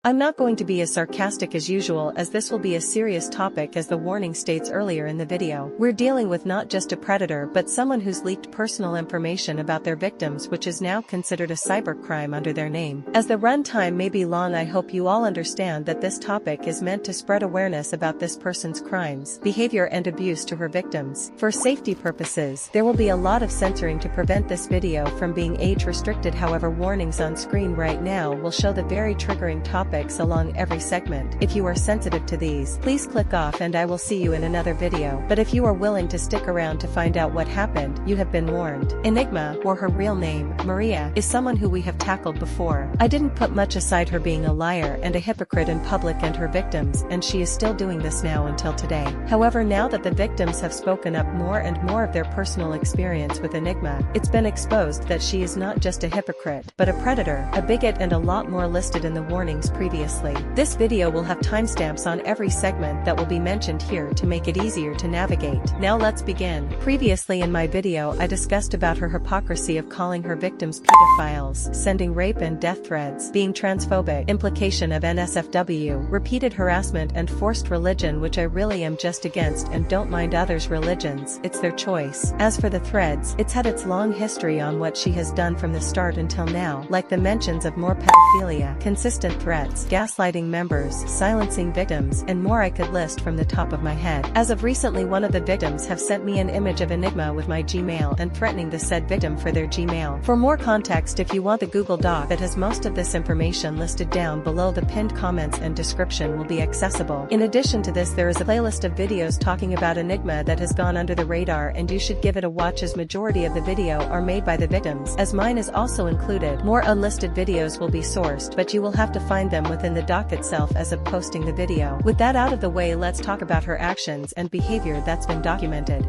I'm not going to be as sarcastic as usual, as this will be a serious topic, as the warning states earlier in the video. We're dealing with not just a predator but someone who's leaked personal information about their victims, which is now considered a cybercrime under their name. As the runtime may be long, I hope you all understand that this topic is meant to spread awareness about this person's crimes, behavior and abuse to her victims. For safety purposes, there will be a lot of censoring to prevent this video from being age restricted. However, warnings on screen right now will show the very triggering topics along every segment. If you are sensitive to these, please click off and I will see you in another video. But if you are willing to stick around to find out what happened, you have been warned. Enigma, or her real name, Maria, is someone who we have tackled before. I didn't put much aside her being a liar and a hypocrite in public and her victims, and she is still doing this now until today. However, now that the victims have spoken up more and more of their personal experience with Enigma, it's been exposed that she is not just a hypocrite, but a predator, a bigot, and a lot more listed in the warnings previously. This video will have timestamps on every segment that will be mentioned here to make it easier to navigate. Now let's begin. Previously in my video I discussed about her hypocrisy of calling her victims pedophiles, sending rape and death threats, being transphobic, implication of NSFW, repeated harassment and forced religion, which I really am just against and don't mind others' religions, it's their choice. As for the threads, it's had its long history on what she has done from the start until now, like the mentions of more pedophilia, consistent threats, gaslighting members, silencing victims, and more. I could list from the top of my head. As of recently, one of the victims have sent me an image of Enigma with my Gmail and threatening the said victim for their Gmail. For more context, if you want, the Google Doc that has most of this information listed down below the pinned comments and description will be accessible. In addition to this, there is a playlist of videos talking about Enigma that has gone under the radar, and you should give it a watch, as majority of the video are made by the victims, as mine is also included. More unlisted videos will be sourced, but you will have to find them within the doc itself as of posting the video. With that out of the way, let's talk about her actions and behavior that's been documented.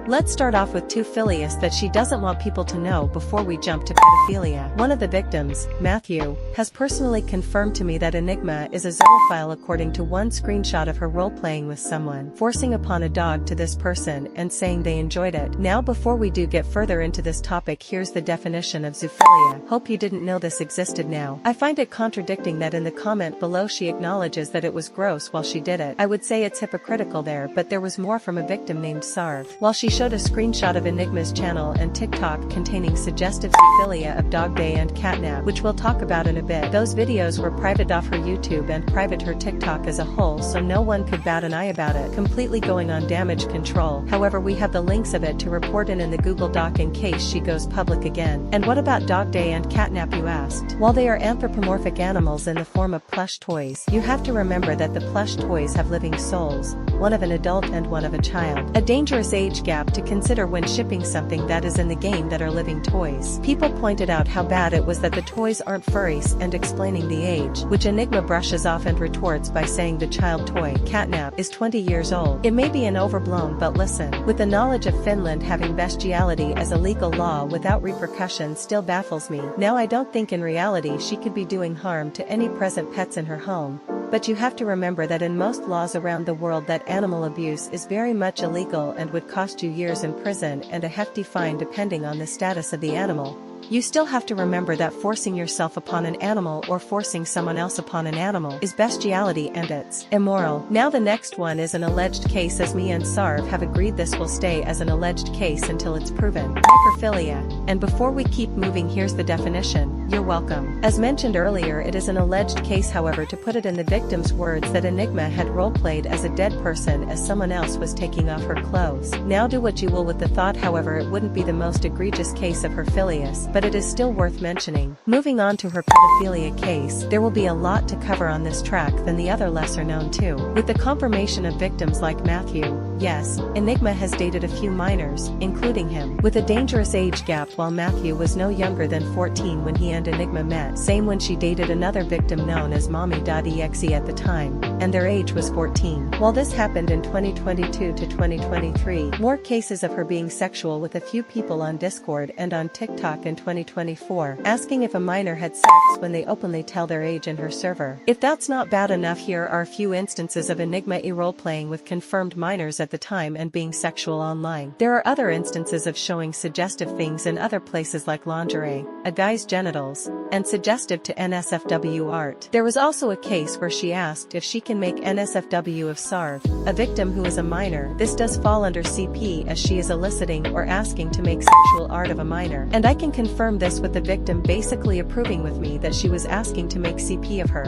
Let's start off with two philias that she doesn't want people to know before we jump to pedophilia. One of the victims, Matthew, has personally confirmed to me that Enigma is a zoophile, according to one screenshot of her role-playing with someone, forcing upon a dog to this person and saying they enjoyed it. Now, before we do get further into this topic, here's the definition of zoophilia. Hope you didn't know this existed now. I find it contradicting that in the comment below she acknowledges that it was gross while she did it. I would say it's hypocritical there, but there was more from a victim named Sarv. While she showed a screenshot of Enigma's channel and TikTok containing suggestive zoophilia of dog day and catnap, which we'll talk about in a bit. Those videos were private off her YouTube and private her TikTok as a whole, so no one could bat an eye about it, completely going on damage control. However, we have the links of it to report in the Google Doc in case she goes public again. And what about dog day and catnap, you asked? While they are anthropomorphic animals in the form of plush toys, you have to remember that the plush toys have living souls, one of an adult and one of a child. A dangerous age gap to consider when shipping something that is in the game that are living toys. People pointed out how bad it was that the toys aren't furries and explaining the age, which Enigma brushes off and retorts by saying the child toy, catnap, is 20 years old. It may be an overblown, but listen. With the knowledge of Finland having bestiality as a legal law without repercussions still baffles me. Now, I don't think in reality she could be doing harm to any present pets in her home, but you have to remember that in most laws around the world that animal abuse is very much illegal and would cost you years in prison and a hefty fine depending on the status of the animal. You still have to remember that forcing yourself upon an animal or forcing someone else upon an animal is bestiality and it's immoral. Now the next one is an alleged case, as me and Sarv have agreed this will stay as an alleged case until it's proven. Necrophilia. And before we keep moving, here's the definition. You're welcome. As mentioned earlier, it is an alleged case, however, to put it in the victim's words, that Enigma had role-played as a dead person as someone else was taking off her clothes. Now do what you will with the thought. However, it wouldn't be the most egregious case of her philias, but it is still worth mentioning. Moving on to her pedophilia case, there will be a lot to cover on this track than the other lesser known too. With the confirmation of victims like Matthew, yes, Enigma has dated a few minors, including him, with a dangerous age gap, while Matthew was no younger than 14 when he and Enigma met, same when she dated another victim known as Mommy.exe at the time, and their age was 14. While this happened in 2022 to 2023, more cases of her being sexual with a few people on Discord and on TikTok and 2024, asking if a minor had sex when they openly tell their age in her server. If that's not bad enough, here are a few instances of Enigma role-playing with confirmed minors at the time and being sexual online. There are other instances of showing suggestive things in other places like lingerie, a guy's genitals, and suggestive to NSFW art. There was also a case where she asked if she can make NSFW of Sarv, a victim who is a minor. This does fall under CP as she is eliciting or asking to make sexual art of a minor, and I can confirm this with the victim basically approving with me that she was asking to make CP of her.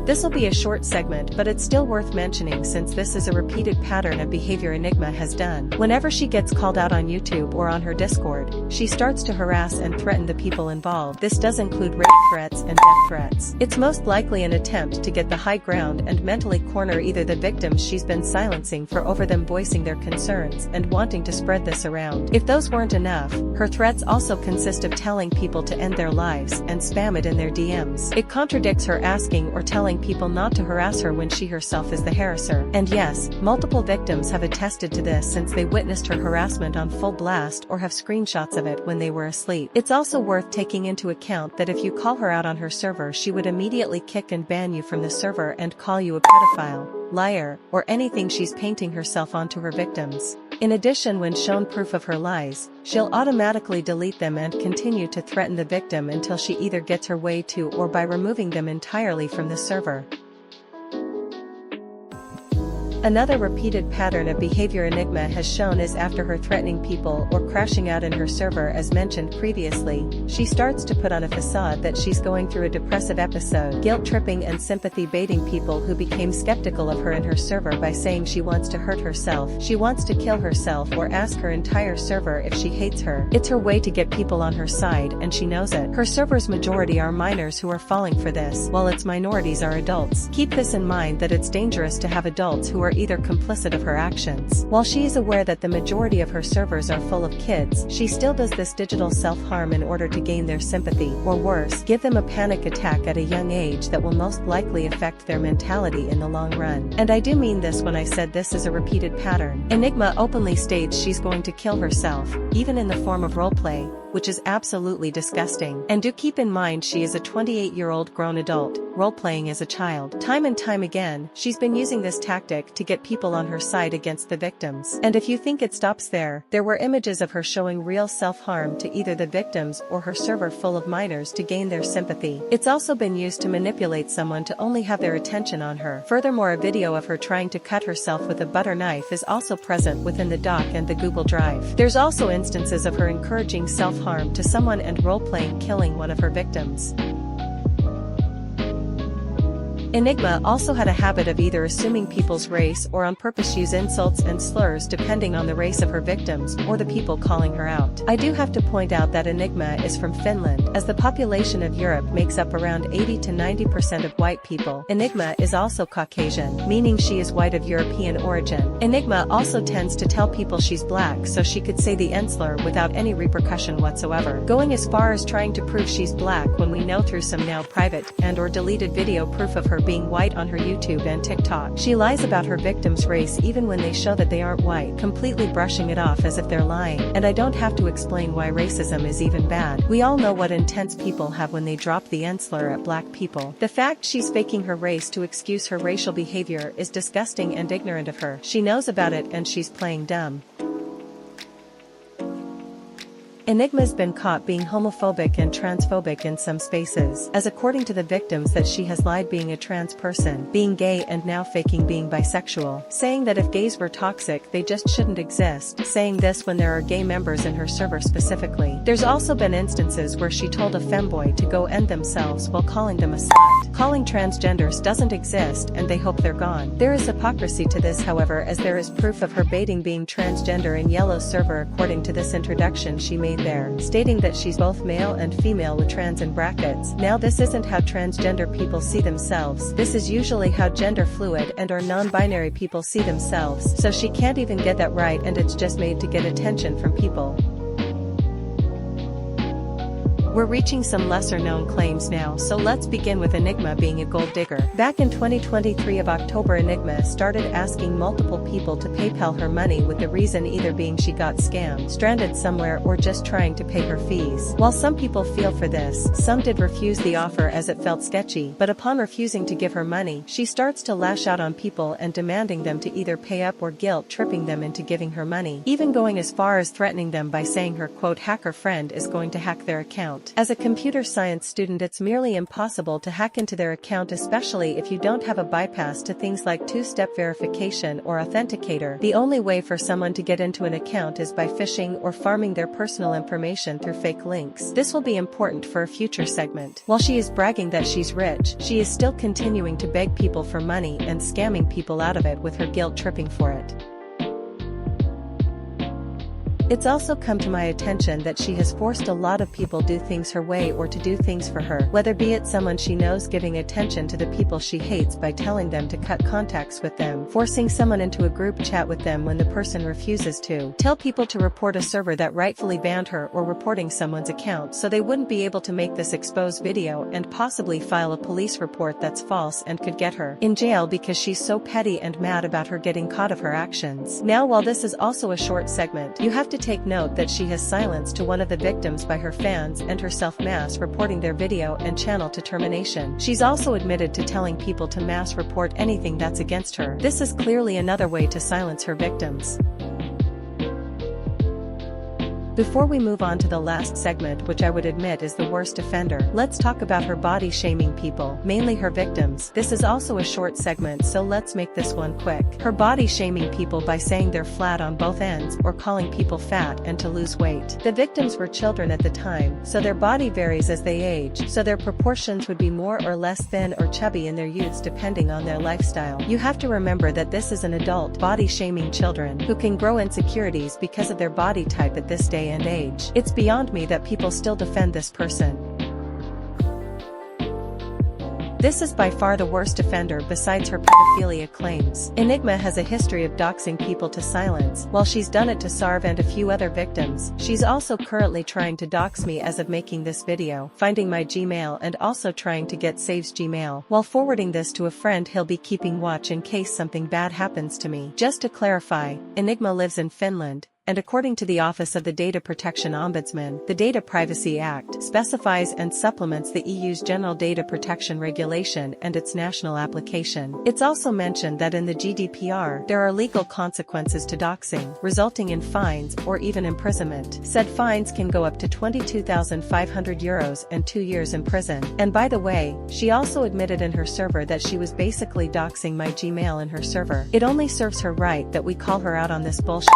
This'll be a short segment, but it's still worth mentioning since this is a repeated pattern of behavior Enigma has done. Whenever she gets called out on YouTube or on her Discord, she starts to harass and threaten the people involved. This does include rape threats and death threats. It's most likely an attempt to get the high ground and mentally corner either the victims she's been silencing for over them voicing their concerns and wanting to spread this around. If those weren't enough, her threats also consist of telling people to end their lives and spam it in their DMs. It contradicts her asking or telling people not to harass her when she herself is the harasser. And yes, multiple victims have attested to this since they witnessed her harassment on full blast or have screenshots of it when they were asleep. It's also worth taking into account that if you call her out on her server, she would immediately kick and ban you from the server and call you a pedophile, liar, or anything she's painting herself onto her victims. In addition, when shown proof of her lies, she'll automatically delete them and continue to threaten the victim until she either gets her way to or by removing them entirely from the server. Another repeated pattern of behavior Enigma has shown is after her threatening people or crashing out in her server as mentioned previously, she starts to put on a facade that she's going through a depressive episode, guilt-tripping and sympathy-baiting people who became skeptical of her in her server by saying she wants to hurt herself, she wants to kill herself or ask her entire server if she hates her. It's her way to get people on her side and she knows it. Her server's majority are minors who are falling for this, while its minorities are adults. Keep this in mind that it's dangerous to have adults who are either complicit of her actions. While she is aware that the majority of her servers are full of kids, she still does this digital self-harm in order to gain their sympathy, or worse, give them a panic attack at a young age that will most likely affect their mentality in the long run. And I do mean this when I said this is a repeated pattern. Enigma openly states she's going to kill herself, even in the form of roleplay, which is absolutely disgusting. And do keep in mind she is a 28-year-old grown adult, role-playing as a child. Time and time again, she's been using this tactic to get people on her side against the victims. And if you think it stops there, there were images of her showing real self-harm to either the victims or her server full of minors to gain their sympathy. It's also been used to manipulate someone to only have their attention on her. Furthermore, a video of her trying to cut herself with a butter knife is also present within the doc and the Google Drive. There's also instances of her encouraging self-harm to someone and role-playing killing one of her victims. Enigma also had a habit of either assuming people's race or on purpose use insults and slurs depending on the race of her victims or the people calling her out. I do have to point out that Enigma is from Finland, as the population of Europe makes up around 80 to 90% of white people. Enigma is also Caucasian, meaning she is white of European origin. Enigma also tends to tell people she's black so she could say the N slur without any repercussion whatsoever, going as far as trying to prove she's black when we know through some now private and or deleted video proof of her being white on her YouTube and TikTok. She lies about her victim's race even when they show that they aren't white, completely brushing it off as if they're lying. And I don't have to explain why racism is even bad. We all know what intense people have when they drop the N slur at black people. The fact she's faking her race to excuse her racial behavior is disgusting and ignorant of her. She knows about it and she's playing dumb. Enigma's been caught being homophobic and transphobic in some spaces, as according to the victims that she has lied being a trans person, being gay and now faking being bisexual, saying that if gays were toxic they just shouldn't exist, saying this when there are gay members in her server specifically. There's also been instances where she told a femboy to go end themselves while calling them a slut, calling transgenders doesn't exist and they hope they're gone. There is hypocrisy to this, however, as there is proof of her baiting being transgender in Yellow server according to this introduction she made there, stating that she's both male and female with trans in brackets. Now this isn't how transgender people see themselves, this is usually how gender fluid and or non-binary people see themselves, so she can't even get that right and it's just made to get attention from people. We're reaching some lesser-known claims now, so let's begin with Enigma being a gold digger. Back in 2023 of October, Enigma started asking multiple people to PayPal her money with the reason either being she got scammed, stranded somewhere, or just trying to pay her fees. While some people feel for this, some did refuse the offer as it felt sketchy, but upon refusing to give her money, she starts to lash out on people and demanding them to either pay up or guilt-tripping them into giving her money, even going as far as threatening them by saying her quote hacker friend is going to hack their account. As a computer science student, it's merely impossible to hack into their account, especially if you don't have a bypass to things like two-step verification or authenticator. The only way for someone to get into an account is by phishing or farming their personal information through fake links. This will be important for a future segment. While she is bragging that she's rich, she is still continuing to beg people for money and scamming people out of it with her guilt-tripping for it. It's also come to my attention that she has forced a lot of people do things her way or to do things for her, whether be it someone she knows giving attention to the people she hates by telling them to cut contacts with them, forcing someone into a group chat with them when the person refuses to, tell people to report a server that rightfully banned her, or reporting someone's account so they wouldn't be able to make this exposed video and possibly file a police report that's false and could get her in jail because she's so petty and mad about her getting caught of her actions. Now, while this is also a short segment, you have to take note that she has silenced to one of the victims by her fans and herself mass reporting their video and channel to termination. She's also admitted to telling people to mass report anything that's against her. This is clearly another way to silence her victims. Before we move on to the last segment, which I would admit is the worst offender, let's talk about her body shaming people, mainly her victims. This is also a short segment, so let's make this one quick. Her body shaming people by saying they're flat on both ends or calling people fat and to lose weight. The victims were children at the time, so their body varies as they age, so their proportions would be more or less thin or chubby in their youths depending on their lifestyle. You have to remember that this is an adult body shaming children who can grow insecurities because of their body type at this day and age. It's beyond me that people still defend this person. This is by far the worst offender besides her pedophilia claims. Enigma has a history of doxing people to silence. While she's done it to Sarv and a few other victims, she's also currently trying to dox me as of making this video, finding my Gmail and also trying to get Save's Gmail, while forwarding this to a friend he'll be keeping watch in case something bad happens to me. Just to clarify, Enigma lives in Finland, and according to the Office of the Data Protection Ombudsman, the Data Privacy Act specifies and supplements the EU's General Data Protection Regulation and its national application. It's also mentioned that in the GDPR, there are legal consequences to doxing, resulting in fines or even imprisonment. Said fines can go up to €22,500 and 2 years in prison. And by the way, she also admitted in her server that she was basically doxing my Gmail in her server. It only serves her right that we call her out on this bullshit.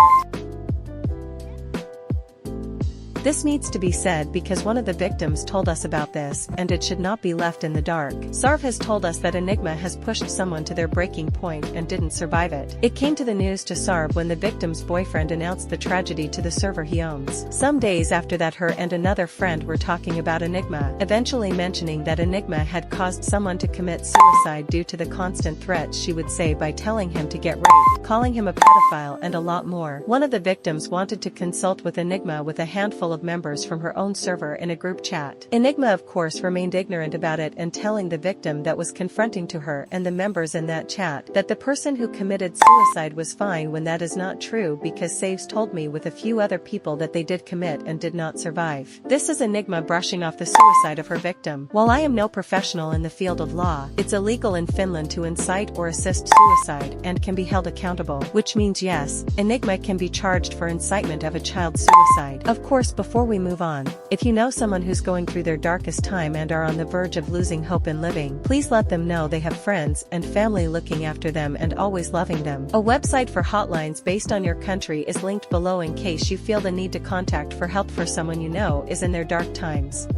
This needs to be said because one of the victims told us about this, and it should not be left in the dark. Sarv has told us that Enigma has pushed someone to their breaking point and didn't survive it. It came to the news to Sarv when the victim's boyfriend announced the tragedy to the server he owns. Some days after that, her and another friend were talking about Enigma, eventually mentioning that Enigma had caused someone to commit suicide due to the constant threats she would say by telling him to get raped, calling him a pedophile, and a lot more. One of the victims wanted to consult with Enigma with a handful of members from her own server in a group chat. Enigma of course remained ignorant about it and telling the victim that was confronting to her and the members in that chat that the person who committed suicide was fine, when that is not true because Saves told me with a few other people that they did commit and did not survive. This is Enigma brushing off the suicide of her victim. While I am no professional in the field of law, it's illegal in Finland to incite or assist suicide and can be held accountable, which means yes, Enigma can be charged for incitement of a child's suicide. Of course, before we move on, if you know someone who's going through their darkest time and are on the verge of losing hope in living, please let them know they have friends and family looking after them and always loving them. A website for hotlines based on your country is linked below in case you feel the need to contact for help for someone you know is in their dark times.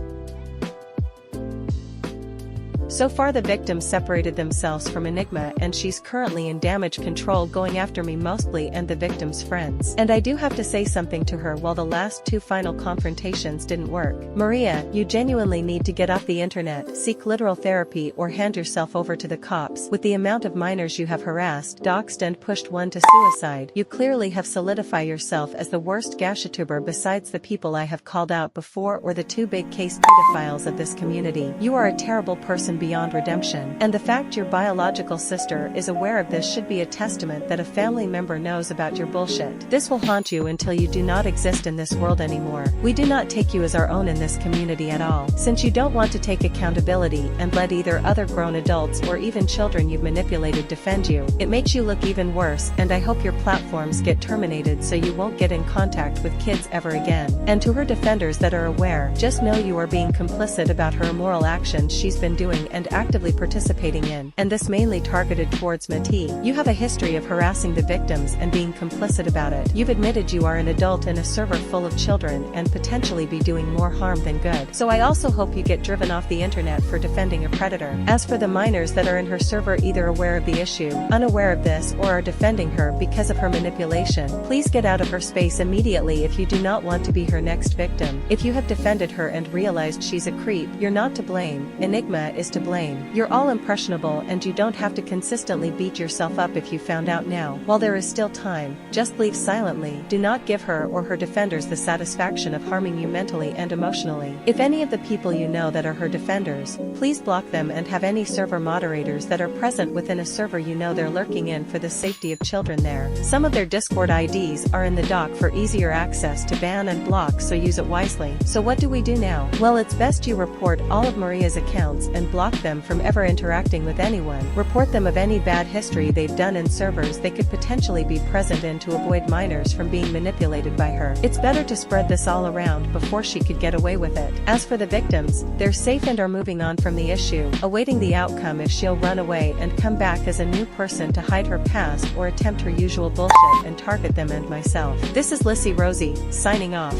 So far the victims separated themselves from Enigma and she's currently in damage control going after me mostly and the victim's friends. And I do have to say something to her while the last 2 final confrontations didn't work. Maria, you genuinely need to get off the internet, seek literal therapy or hand yourself over to the cops. With the amount of minors you have harassed, doxed and pushed one to suicide, you clearly have solidified yourself as the worst GachaTuber besides the people I have called out before or the 2 big case pedophiles of this community. You are a terrible person beyond redemption. And the fact your biological sister is aware of this should be a testament that a family member knows about your bullshit. This will haunt you until you do not exist in this world anymore. We do not take you as our own in this community at all. Since you don't want to take accountability and let either other grown adults or even children you've manipulated defend you, it makes you look even worse, and I hope your platforms get terminated so you won't get in contact with kids ever again. And to her defenders that are aware, just know you are being complicit about her immoral actions she's been doing and actively participating in, and this mainly targeted towards Mati. You have a history of harassing the victims and being complicit about it. You've admitted you are an adult in a server full of children and potentially be doing more harm than good. So I also hope you get driven off the internet for defending a predator. As for the minors that are in her server either aware of the issue, unaware of this or are defending her because of her manipulation, please get out of her space immediately if you do not want to be her next victim. If you have defended her and realized she's a creep, you're not to blame, Enigma is to blame. You're all impressionable and you don't have to consistently beat yourself up if you found out now. While there is still time, just leave silently. Do not give her or her defenders the satisfaction of harming you mentally and emotionally. If any of the people you know that are her defenders, please block them and have any server moderators that are present within a server you know they're lurking in for the safety of children there. Some of their Discord IDs are in the doc for easier access to ban and block, so use it wisely. So what do we do now? Well, it's best you report all of Maria's accounts and block them from ever interacting with anyone. Report them of any bad history they've done in servers they could potentially be present in to avoid minors from being manipulated by her. It's better to spread this all around before she could get away with it. As for the victims, they're safe and are moving on from the issue, awaiting the outcome if she'll run away and come back as a new person to hide her past or attempt her usual bullshit and target them and myself. This is Lissy Rosie, signing off.